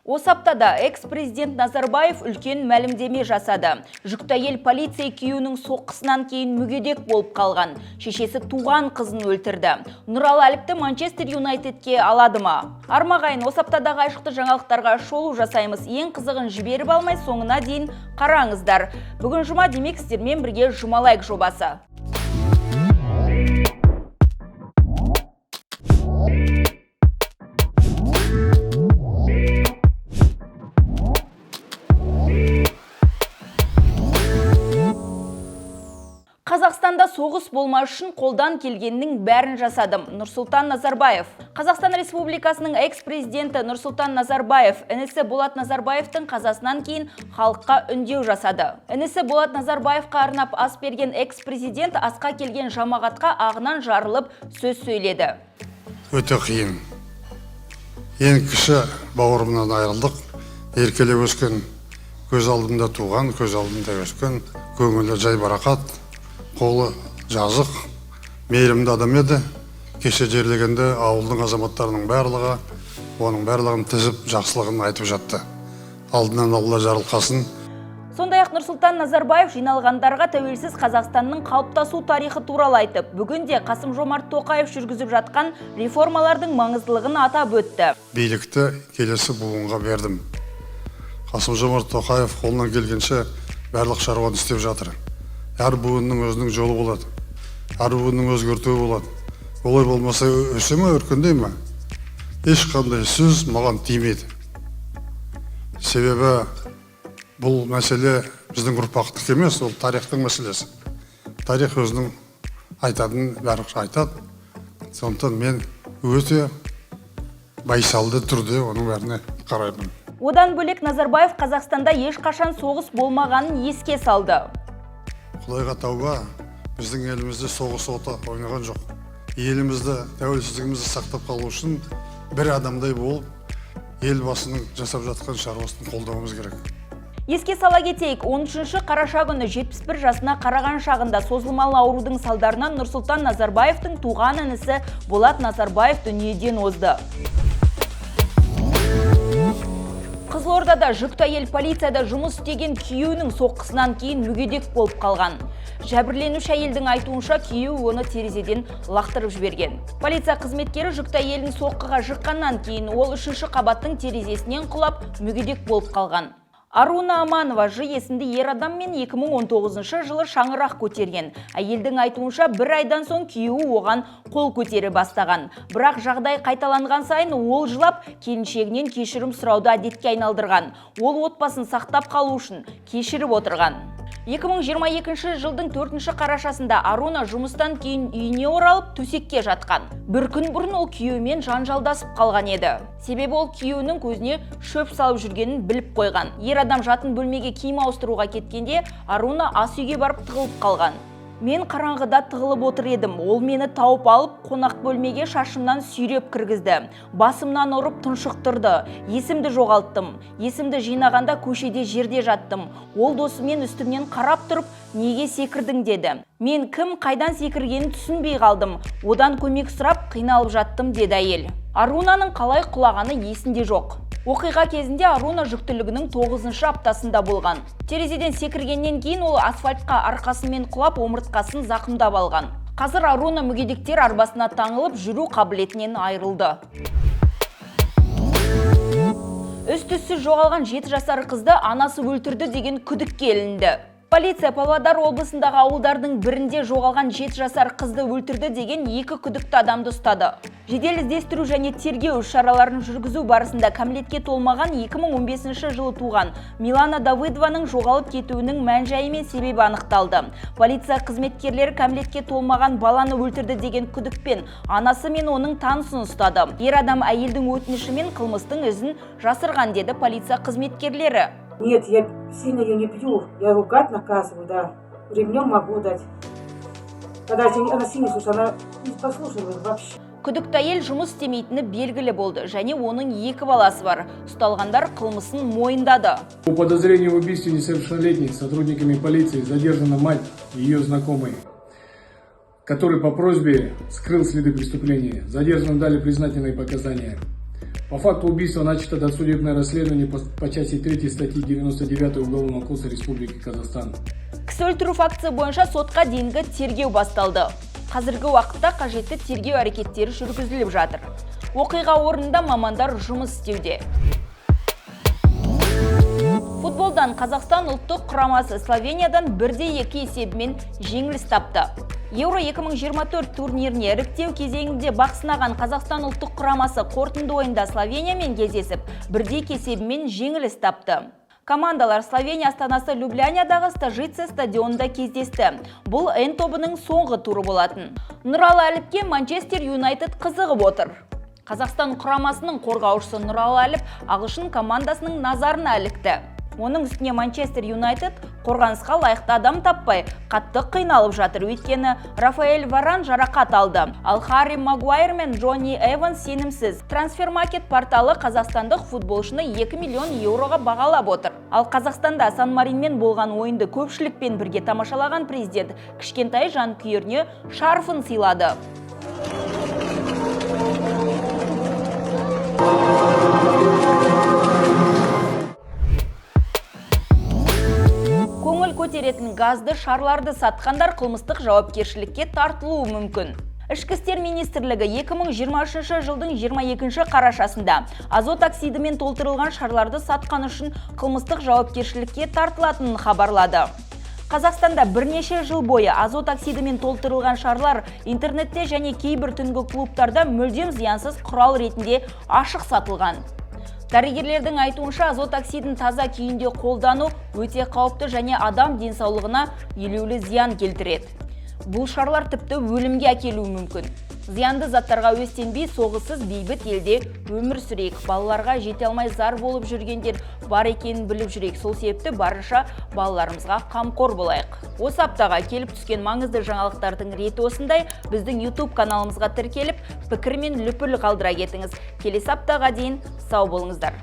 Осы аптада экс-президент Назарбаев үлкен мәлімдеме жасады. Жүкті әйел полиция күйеуінің соққысынан кейін мүгедек болып қалған. Шешесі туған қызын өлтірді. Нұралы Әліпті Манчестер Юнайтедке алады ма? Армағайын, осы аптадағы айшықты жаңалықтарға шолу жасаймыз. Ең қызығын жіберіп алмай, соңына дейін қараңыздар. Бүгін жұма, демек сіздермен бірге жұмалайық жобасы. Қазақстанда соғыс болмас үшін қолдан келгеннің бәрін жасадым. Нұрсұлтан Назарбаев. Қазақстан Республикасының экс-президенті Нұрсұлтан Назарбаев інісі Болат Назарбаевтың қазасынан кейін халыққа үндеу жасады. Інісі Болат Назарбаевқа арнап ас берген экс-президент асқа келген жамағатқа ағынан жарылып сөз сөйледі. Өте қиын. Ең кіші бауырымнан айырылдық. Еркелеп өскен, көз алдымда туған, көз алдымда өскен, көңілі жай барақат. Қолы жазық, мейірімді адам еді. Кеше жерлегенде ауылдың азаматтарының барлығы, оның барлығын тізіп, жақсылығын айтып жатты. Алдынан Алла жарылқасын. Сондай-ақ Нұрсұлтан Назарбаев жиналғандарға тәуелсіз Қазақстанның қалыптасу тарихы туралы айтып, бүгінде Қасым-Жомарт Тоқаев жүргізіп жатқан реформалардың маңыздылығын атап өтті. Билікті келесі буынға бердім. Қасым-Жомарт Тоқаев қолынан келгенше барлық шаруаны істеп жатыр. Әр буынның өзінің жолы болады. Әр буынның өзгертуі болады. Олай болмаса өсе ме, өркендей ме? Ешқандай сөз маған тимейді. Себебі бұл мәселе біздің ұрпақтық емес, ол тарихтың мәселесі. Тарих өзінің айтатын бәрі айтады. Сондықтан мен өте байсалды түрде оның бәріне қараймын. Одан бөлек Назарбаев Қазақстанда ешқашан соғыс болмағанын еске салды. Құдайға тауба, біздің елімізде соғыс оты ойнаған жоқ. Елімізді, тәуелсіздігімізді сақтап қалу үшін бір адамдай болып, елбасының жасап жатқан шаруасын қолдауымыз керек. Еске сала кетейік, 13 қараша күні 71 жасына қараған шағында созылмалы аурудың салдарынан Нұрсұлтан Назарбаевтың туған інісі Болат Назарбаев дүниеден озды. Қызылордада жүкті әйел полицияда жұмыс істеген күйеуінің соққысынан кейін мүгедек болып қалған. Жәбірленуші әйелдің айтуынша күйеуі оны терезеден лақтырып жіберген. Полиция қызметкері жүкті әйелдің соққыға жыққаннан кейін ол 3-ші қабаттың терезесінен құлап мүгедек болып қалған. Аруна Аманова есімді ер адаммен 2019 жылы шаңырақ көтерген. Әйелдің айтуынша бір айдан соң күйеуі оған қол көтере бастаған. Бірақ жағдай қайталанған сайын ол жылап, келіншегінен кешірім сұрауды әдетке айналдырған. Ол отбасын сақтап қалу үшін кешіріп отырған. 2022 жылдың 4-ші қарашасында Аруна жұмыстан кейін үйіне оралып төсекке жатқан. Бір күн бұрын ол күйеуімен жанжалдасып қалған еді. Себебі ол күйеуінің көзіне шөп салып жүргенін біліп қойған. Ер адам жатын бөлмеге киім ауыстыруға кеткенде Аруна ас үйге барып тығылып қалған. Мен қараңғыда тығылып отыр едім. Ол мені тауып алып, қонақ бөлмеге шашымнан сүйреп кіргізді. Басымнан ұрып тұншықтырды. Есімді жоғалттым. Есімді жинағанда көшеде жерде жаттым. Ол досымен үстімнен қарап тұрып, неге секірдің деді. Мен кім, қайдан секіргенін түсінбей қалдым. Одан көмек сұрап, қиналып жаттым деді әйел. Арунаның қалай құлағаны есінде жоқ. Оқиға кезінде Аруна жүктілігінің 9-шы аптасында болған. Терезеден секіргеннен кейін ол асфальтқа арқасымен құлап, омыртқасын зақымдап алған. Қазір Аруна мүгедектер арбасына таңылып, жүру қабілетінен айырылды. Үз-түзсіз жоғалған 7 жасар қызды анасы өлтірді деген күдікке ілінді. Полиция Павлодар облысындағы ауылдардың бірінде жоғалған 7 жасар қызды өлтірді деген 2 күдікті адамды ұстады. Жедел іздестіру және тергеу шараларын жүргізу барысында кәмелетке толмаған 2015 жылы туған Милана Давыдованың жоғалып кетуінің мән-жайы мен себебі анықталды. Полиция қызметкерлері кәмелетке толмаған баланы өлтірді деген күдікпен анасы мен оның танысын ұстады. Ер адам әйелдің өтінішімен қылмыстың ізін жасырған деді полиция қызметкерлері. Нет, я сильно ее не пью, я ругать наказываю, да, ремнем могу дать. Когда она сильно слушает, она не послушивает вообще. Күдікті әйел жұмыс істемейтіні белгілі болды, және оның 2 баласы бар. Ұсталғандар қылмысын мойындады. По подозрению в убийстве несовершеннолетних сотрудниками полиции задержана мать и ее знакомый, который по просьбе скрыл следы преступления. Задержанным дали признательные показания. По факту убийства начато досудебное расследование по части 3 статьи 99 Уголовного кодекса Республики Казахстан. Кісі өлтіру фактісі бойынша сотқа дейінгі тергеу басталды. Қазіргі уақытта қажетті тергеу әрекеттері жүргізіліп жатыр. Оқиға орнында мамандар жұмыс істеуде. Футболдан Қазақстан ұлттық құрамасы Словениядан 1-2 есебімен жеңіліс тапты. Еуро 2024 турниріне іріктеу кезеңінде бақ сынаған Қазақстан ұлттық құрамасы қорытынды ойында Словениямен кездесіп, 1-2 есебімен жеңіліс тапты. Командалар Словения астанасы Люблянядағы Стажица стадионында кездесті. Бұл N тобының соңғы туры болатын. Нұралы Әліпке Манчестер Юнайтед қызығып отыр. Қазақстан құрамасының қорғаушысы Нұралы Әліп ағылшын командасының назарына ілікті. Оның үстіне Манчестер Юнайтед қорғанысқа лайықты адам таппай, қатты қиналып жатыр, өйткені Рафаэль Варан жарақат алды. Ал Харри Магуайр мен Джонни Эванс сенімсіз. Трансфермаркет порталы қазақстандық футболшыны 2 миллион еуроға бағалап отыр. Ал Қазақстанда Сан-Маринмен болған ойынды көпшілікпен бірге тамашалаған президент кішкентай жанкүйеріне шарфын сыйлады. Көңіл көтеретін газды шарларды сатқандар қылмыстық жауапкершілікке тартылуы мүмкін. Ішкі істер министрлігі 2023 жылдың 22 қарашасында азот оксидімен толтырылған шарларды сатқан үшін қылмыстық жауапкершілікке тартылатынын хабарлады. Қазақстанда бірнеше жыл бойы азот оксидімен толтырылған шарлар интернетте және кейбір түнгі клубтарда мүлдем зиянсыз құрал ретінде ашық сатылған. Дәрігерлердің айтуынша азот оксидін таза күйінде қолдану өте қауіпті және адам денсаулығына елеулі зиян келтіреді. Бұл шарлар тіпті өлімге әкелуі мүмкін. Зиянды заттарға өстенбей, соғыссыз бейбіт елде өмір сүрейік. Балаларға жете алмай зар болып жүргендер бар екенін біліп жүрейік. Сол себепті барынша балаларымызға қамқор болайық. Осы аптаға келіп түскен маңызды жаңалықтардың реті осындай. Біздің YouTube каналымызға тіркеліп, пікір мен лүпіл қалдыра кетіңіз. Келесі аптаға дейін сау болыңыздар.